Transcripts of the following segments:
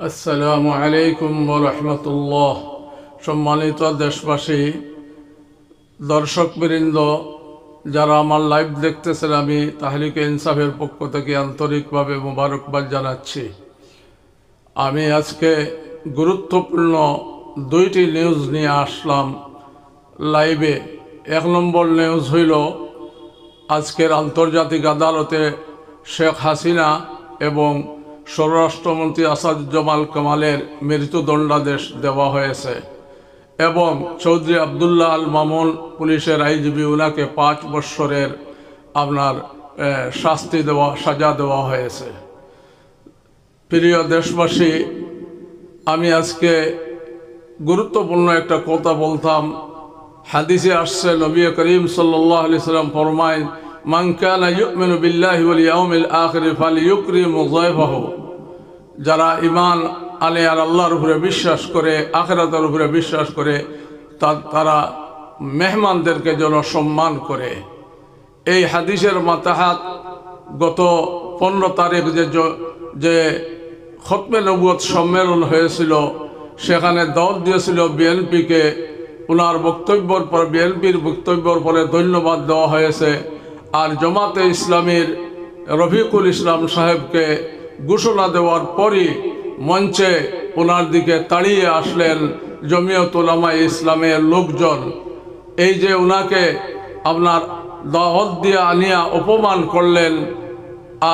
আসসালামু আলাইকুম ওয়া রাহমাতুল্লাহ। সম্মানিত দেশবাসী, দর্শকবৃন্দ, যারা আমার লাইভ দেখতেছেন, আমি তাহরিকে ইনসাফের পক্ষ থেকে আন্তরিকভাবে মোবারকবাদ জানাচ্ছি। আমি আজকে গুরুত্বপূর্ণ দুইটি নিউজ নিয়ে আসলাম লাইভে। এক নম্বর নিউজ হইল, আজকের আন্তর্জাতিক আদালতে শেখ হাসিনা এবং স্বরাষ্ট্রমন্ত্রী আসাদুজ্জামান কামালের মৃত্যুদণ্ডাদেশ দেওয়া হয়েছে এবং চৌধুরী আবদুল্লাহ আল মামুন পুলিশের আইজিপি উনাকে 5 বছরের সাজা দেওয়া হয়েছে। প্রিয় দেশবাসী, আমি আজকে গুরুত্বপূর্ণ একটা কথা বলতাম। হাদিসে আসছে, নবী করিম সাল্লাল্লাহু আলাইহি সাল্লাম ফরমায়, মান কানা ইউমিনু বিল্লাহি ওয়াল ইয়াউমিল আখির ফালিইউকরিম যায়ফাহু। যারা ঈমান আনে আর আল্লাহর উপরে বিশ্বাস করে, আখিরাতের উপরে বিশ্বাস করে, তারা মেহমানদেরকে যেন সম্মান করে। এই হাদিসের মাতাহাত গত 15 তারিখ যে খতমে নবুয়ত সম্মেলন হয়েছিল, সেখানে দাওয়াত দিয়েছিল বিএনপিকে। ওনার বক্তব্যের পর, বিএনপির বক্তব্যের পরে ধন্যবাদ দেওয়া হয়েছে। আর জামাতে ইসলামীর রফিকুল ইসলাম সাহেবকে ঘোষণা দেওয়ার পরই মঞ্চে ওনার দিকে তাড়িয়ে আসলেন জমিয়ত উলামা ইসলামের লোকজন। এই যে ওনাকে দাওয়াত দিয়ে আনিয়া অপমান করলেন,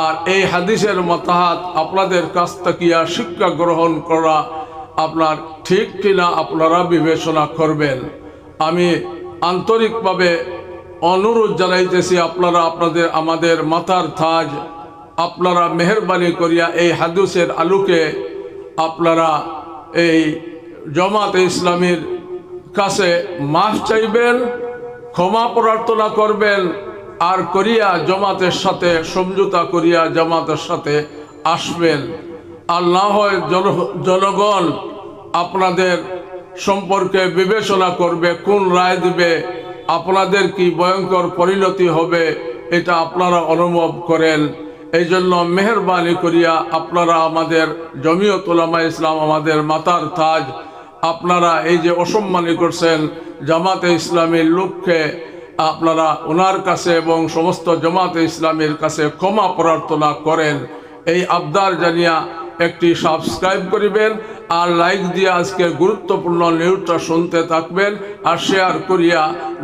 আর এই হাদিসের মাতাহাত আপনাদের কাছ থেকে শিক্ষা গ্রহণ করা আপনার ঠিক কিনা আপনারা বিবেচনা করবেন। আমি আন্তরিকভাবে অনুরোধ জানাইতেছি, আপনারা আমাদের মাথার তাজ, আপনারা মেহরবানি করিয়া এই হাদিসের আলোকে আপনারা এই জামাতে ইসলামীর কাছে মাফ চাইবেন, ক্ষমা প্রার্থনা করবেন, আর করিয়া জামাতের সাথে সমঝোতা করিয়া জামাতের সাথে আসবেন। আর না হয় জনগণ আপনাদের সম্পর্কে বিবেচনা করবে, কোন রায় দিবে, আপনাদের কি ভয়ঙ্কর পরিণতি হবে, এটা আপনারা অনুভব করেন। এই জন্য মেহরবানি করিয়া আপনারা, আমাদের জমিয়ত উলামা ইসলাম আমাদের মাথার তাজ, আপনারা এই যে অসম্মানী করছেন জামাতে ইসলামীর লোককে, আপনারা ওনার কাছে এবং সমস্ত জামাতে ইসলামীর কাছে ক্ষমা প্রার্থনা করেন। এই আবদার জানিয়া একটি সাবস্ক্রাইব করিবেন, আর লাইক দিয়ে আজকে গুরুত্বপূর্ণ নিউজটা শুনতে থাকবেন, আর শেয়ার করিয়া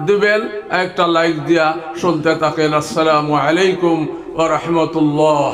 দিবেন, একটা লাইক দিয়া শুনতে থাকেন। আসসালামু আলাইকুম ওয়া রাহমাতুল্লাহ।